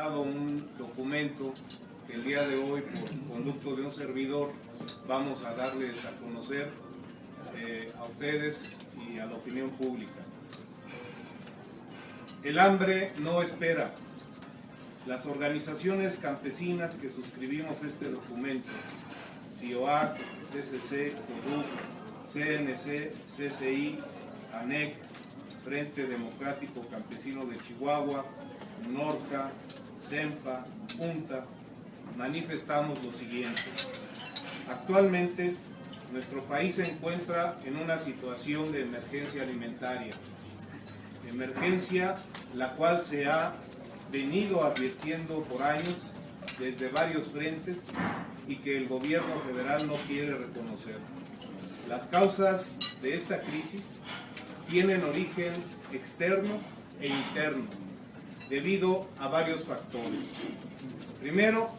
dado un documento que el día de hoy, por conducto de un servidor, vamos a darles a conocer a ustedes y a la opinión pública. El hambre no espera. Las organizaciones campesinas que suscribimos este documento, CIOAC, CCC, CODUC, CNC, CCI, ANEC, Frente Democrático Campesino de Chihuahua, NORCA, CEMPA, UNTA, manifestamos lo siguiente. Actualmente, nuestro país se encuentra en una situación de emergencia alimentaria. Emergencia la cual se ha venido advirtiendo por años desde varios frentes y que el gobierno federal no quiere reconocer. Las causas de esta crisis tienen origen externo e interno, debido a varios factores. Primero,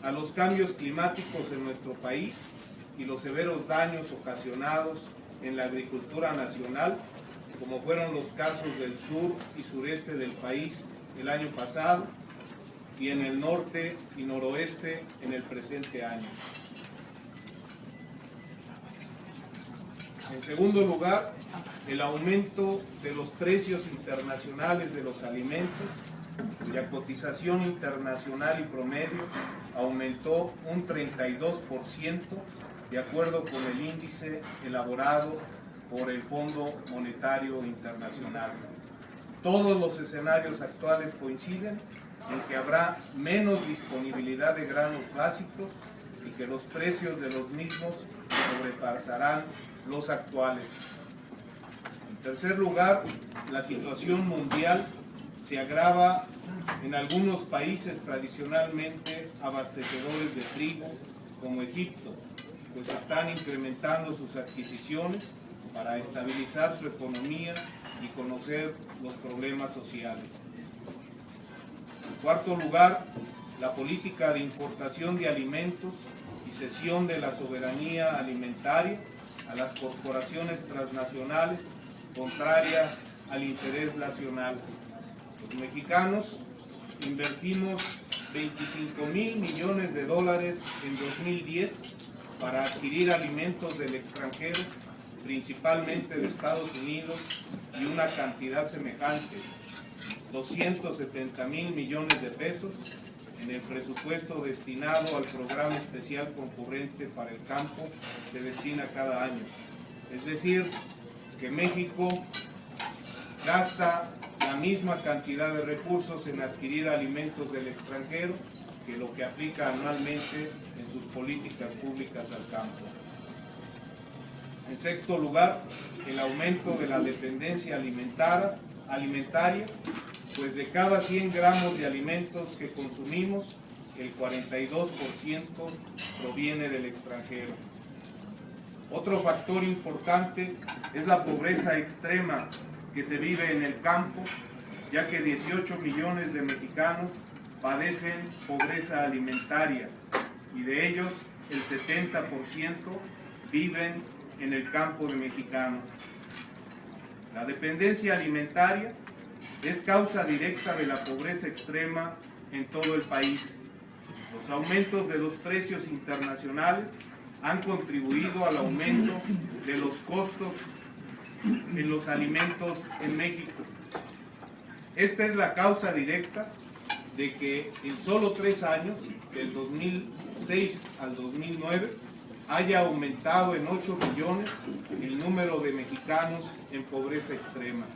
a los cambios climáticos en nuestro país y los severos daños ocasionados en la agricultura nacional, como fueron los casos del sur y sureste del país el año pasado y en el norte y noroeste en el presente año. En segundo lugar, el aumento de los precios internacionales de los alimentos, cuya cotización internacional y promedio aumentó un 32% de acuerdo con el índice elaborado por el Fondo Monetario Internacional. Todos los escenarios actuales coinciden en que habrá menos disponibilidad de granos básicos y que los precios de los mismos sobrepasarán los actuales. En tercer lugar, la situación mundial se agrava en algunos países tradicionalmente abastecedores de trigo, como Egipto, pues están incrementando sus adquisiciones para estabilizar su economía y conocer los problemas sociales. En cuarto lugar, la política de importación de alimentos y cesión de la soberanía alimentaria a las corporaciones transnacionales, contraria al interés nacional. Los mexicanos invertimos 25,000 millones de dólares en 2010 para adquirir alimentos del extranjero, principalmente de Estados Unidos, y una cantidad semejante, 270,000 millones de pesos, en el presupuesto destinado al programa especial concurrente para el campo se destina cada año. Es decir, que México gasta la misma cantidad de recursos en adquirir alimentos del extranjero que lo que aplica anualmente en sus políticas públicas al campo. En sexto lugar, el aumento de la dependencia alimentaria, pues de cada 100 gramos de alimentos que consumimos, el 42% proviene del extranjero. Otro factor importante es la pobreza extrema que se vive en el campo, ya que 18 millones de mexicanos padecen pobreza alimentaria y de ellos el 70% viven en el campo de mexicano. La dependencia alimentaria es causa directa de la pobreza extrema en todo el país. Los aumentos de los precios internacionales han contribuido al aumento de los costos en los alimentos en México. Esta es la causa directa de que en solo 3 años, del 2006 al 2009, haya aumentado en 8 millones el número de mexicanos en pobreza extrema.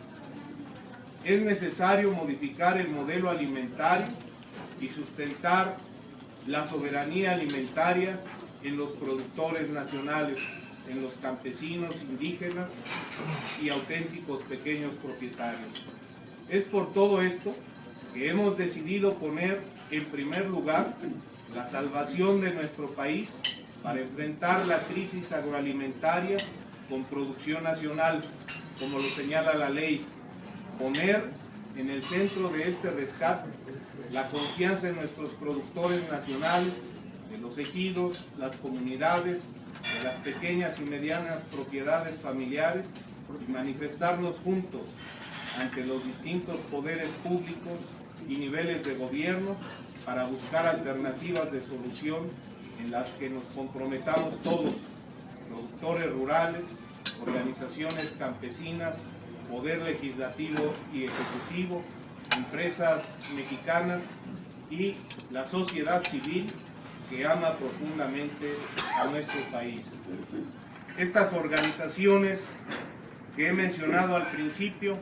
Es necesario modificar el modelo alimentario y sustentar la soberanía alimentaria en los productores nacionales, en los campesinos indígenas y auténticos pequeños propietarios. Es por todo esto que hemos decidido poner en primer lugar la salvación de nuestro país para enfrentar la crisis agroalimentaria con producción nacional, como lo señala la ley, poner en el centro de este rescate la confianza en nuestros productores nacionales, de los ejidos, las comunidades, de las pequeñas y medianas propiedades familiares y manifestarnos juntos ante los distintos poderes públicos y niveles de gobierno para buscar alternativas de solución en las que nos comprometamos todos, productores rurales, organizaciones campesinas, poder legislativo y ejecutivo, empresas mexicanas y la sociedad civil que ama profundamente a nuestro país. Estas organizaciones que he mencionado al principio,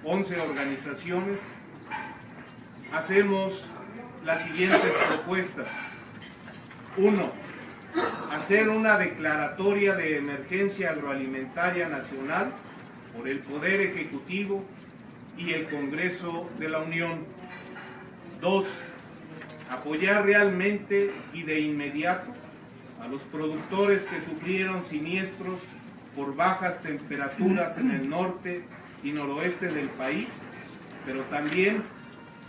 11 organizaciones, hacemos las siguientes propuestas. 1. Hacer una declaratoria de emergencia agroalimentaria nacional por el Poder Ejecutivo y el Congreso de la Unión. 2. Apoyar realmente y de inmediato a los productores que sufrieron siniestros por bajas temperaturas en el norte y noroeste del país, pero también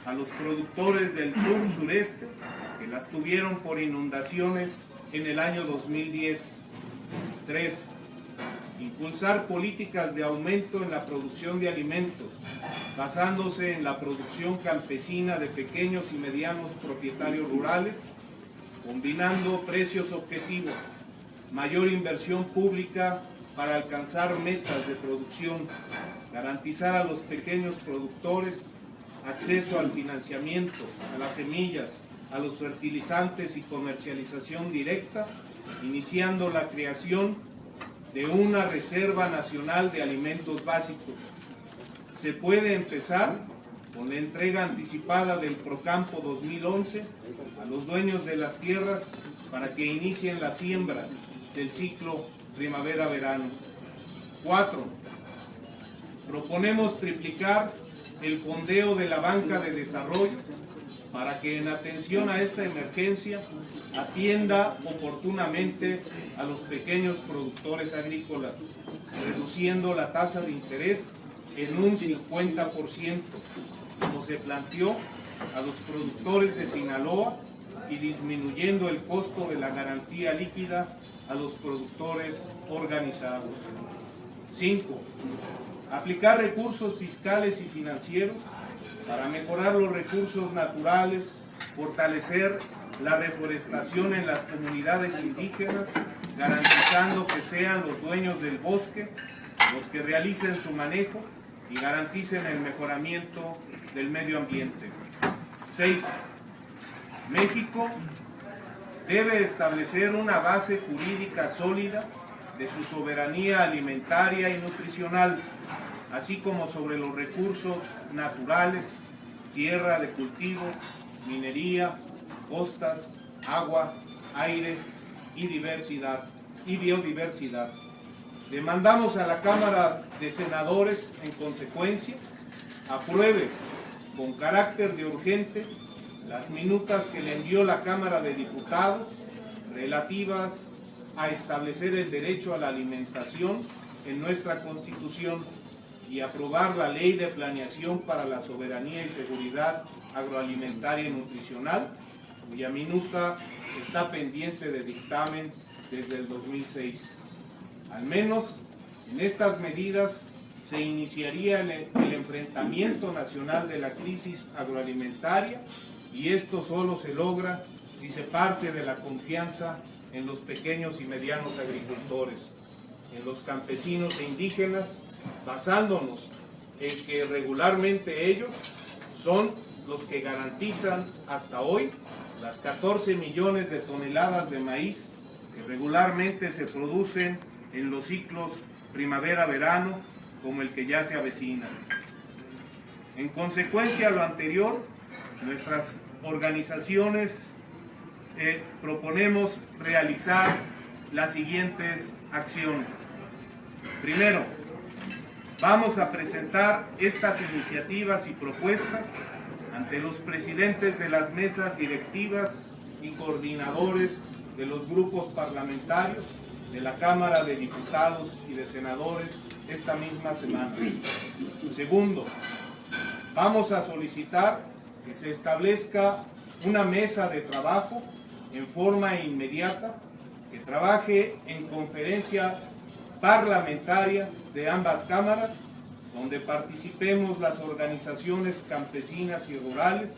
a los productores del sur-sureste que las tuvieron por inundaciones en el año 2010. 3. Impulsar políticas de aumento en la producción de alimentos, basándose en la producción campesina de pequeños y medianos propietarios rurales, combinando precios objetivos, mayor inversión pública para alcanzar metas de producción, garantizar a los pequeños productores acceso al financiamiento, a las semillas, a los fertilizantes y comercialización directa, iniciando la creación de una Reserva Nacional de Alimentos Básicos. Se puede empezar con la entrega anticipada del Procampo 2011 a los dueños de las tierras para que inicien las siembras del ciclo primavera-verano. 4. Proponemos triplicar el fondeo de la banca de desarrollo para que en atención a esta emergencia atienda oportunamente a los pequeños productores agrícolas, reduciendo la tasa de interés en un 50%, como se planteó a los productores de Sinaloa, y disminuyendo el costo de la garantía líquida a los productores organizados. 5. Aplicar recursos fiscales y financieros para mejorar los recursos naturales, fortalecer la reforestación en las comunidades indígenas, garantizando que sean los dueños del bosque los que realicen su manejo y garanticen el mejoramiento del medio ambiente. 6. México debe establecer una base jurídica sólida de su soberanía alimentaria y nutricional, así como sobre los recursos naturales, tierra de cultivo, minería, costas, agua, aire y biodiversidad. Demandamos a la Cámara de Senadores, en consecuencia, apruebe con carácter de urgente las minutas que le envió la Cámara de Diputados relativas a establecer el derecho a la alimentación en nuestra Constitución y aprobar la Ley de Planeación para la Soberanía y Seguridad Agroalimentaria y Nutricional, cuya minuta está pendiente de dictamen desde el 2006. Al menos en estas medidas se iniciaría el enfrentamiento nacional de la crisis agroalimentaria, y esto solo se logra si se parte de la confianza en los pequeños y medianos agricultores, en los campesinos e indígenas, basándonos en que regularmente ellos son los que garantizan hasta hoy las 14 millones de toneladas de maíz que regularmente se producen en los ciclos primavera-verano, como el que ya se avecina. En consecuencia a lo anterior, nuestras organizaciones proponemos realizar las siguientes acciones. Primero, vamos a presentar estas iniciativas y propuestas ante los presidentes de las mesas directivas y coordinadores de los grupos parlamentarios de la Cámara de Diputados y de Senadores esta misma semana. Segundo, vamos a solicitar que se establezca una mesa de trabajo en forma inmediata que trabaje en conferencia parlamentaria de ambas cámaras donde participemos las organizaciones campesinas y rurales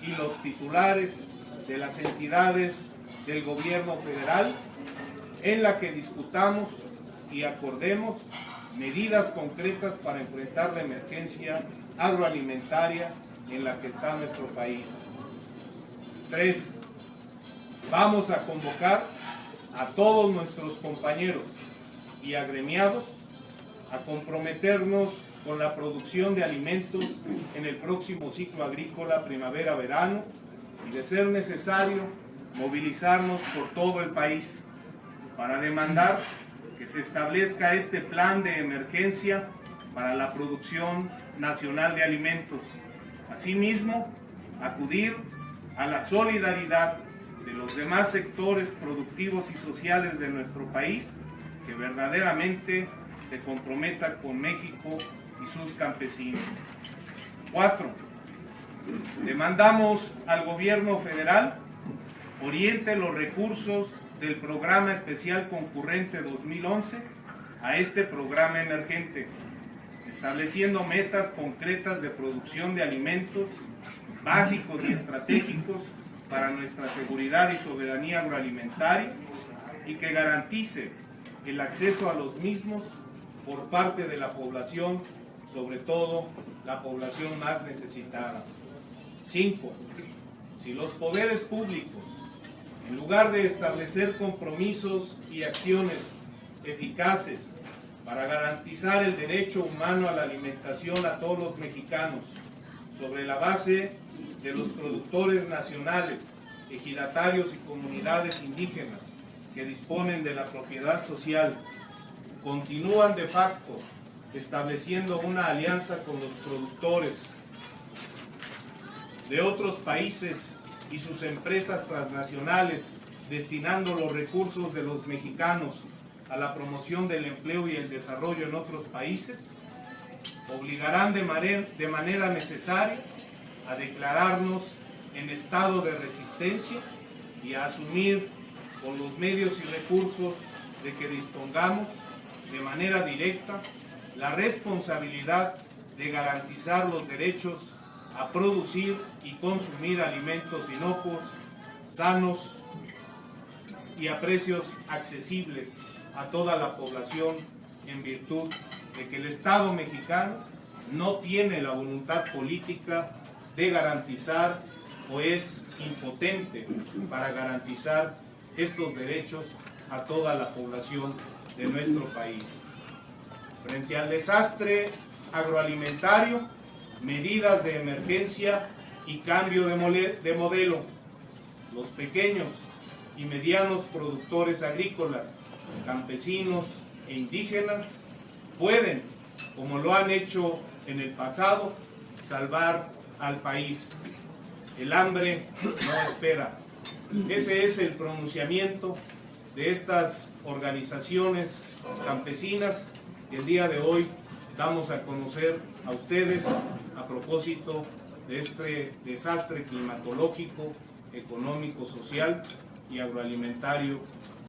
y los titulares de las entidades del gobierno federal, en la que discutamos y acordemos medidas concretas para enfrentar la emergencia agroalimentaria en la que está nuestro país. 3. Vamos a convocar a todos nuestros compañeros y agremiados a comprometernos con la producción de alimentos en el próximo ciclo agrícola primavera-verano y, de ser necesario, movilizarnos por todo el país para demandar que se establezca este plan de emergencia para la producción nacional de alimentos. Asimismo, acudir a la solidaridad de los demás sectores productivos y sociales de nuestro país que verdaderamente se comprometa con México y sus campesinos. 4. Demandamos al gobierno federal oriente los recursos del Programa Especial Concurrente 2011 a este programa emergente, estableciendo metas concretas de producción de alimentos básicos y estratégicos para nuestra seguridad y soberanía agroalimentaria, y que garantice el acceso a los mismos por parte de la población, sobre todo la población más necesitada. 5. Si los poderes públicos, en lugar de establecer compromisos y acciones eficaces para garantizar el derecho humano a la alimentación a todos los mexicanos, sobre la base de los productores nacionales, ejidatarios y comunidades indígenas que disponen de la propiedad social, continúan de facto estableciendo una alianza con los productores de otros países y sus empresas transnacionales, destinando los recursos de los mexicanos a la promoción del empleo y el desarrollo en otros países, obligarán de manera necesaria a declararnos en estado de resistencia y a asumir con los medios y recursos de que dispongamos de manera directa la responsabilidad de garantizar los derechos a producir y consumir alimentos inocuos, sanos y a precios accesibles a toda la población, en virtud de que el Estado mexicano no tiene la voluntad política de garantizar o es impotente para garantizar estos derechos a toda la población de nuestro país. Frente al desastre agroalimentario, medidas de emergencia y cambio de modelo. Los pequeños y medianos productores agrícolas, campesinos e indígenas pueden, como lo han hecho en el pasado, salvar al país. El hambre no espera. Ese es el pronunciamiento de estas organizaciones campesinas que el día de hoy damos a conocer a ustedes a propósito de este desastre climatológico, económico, social y agroalimentario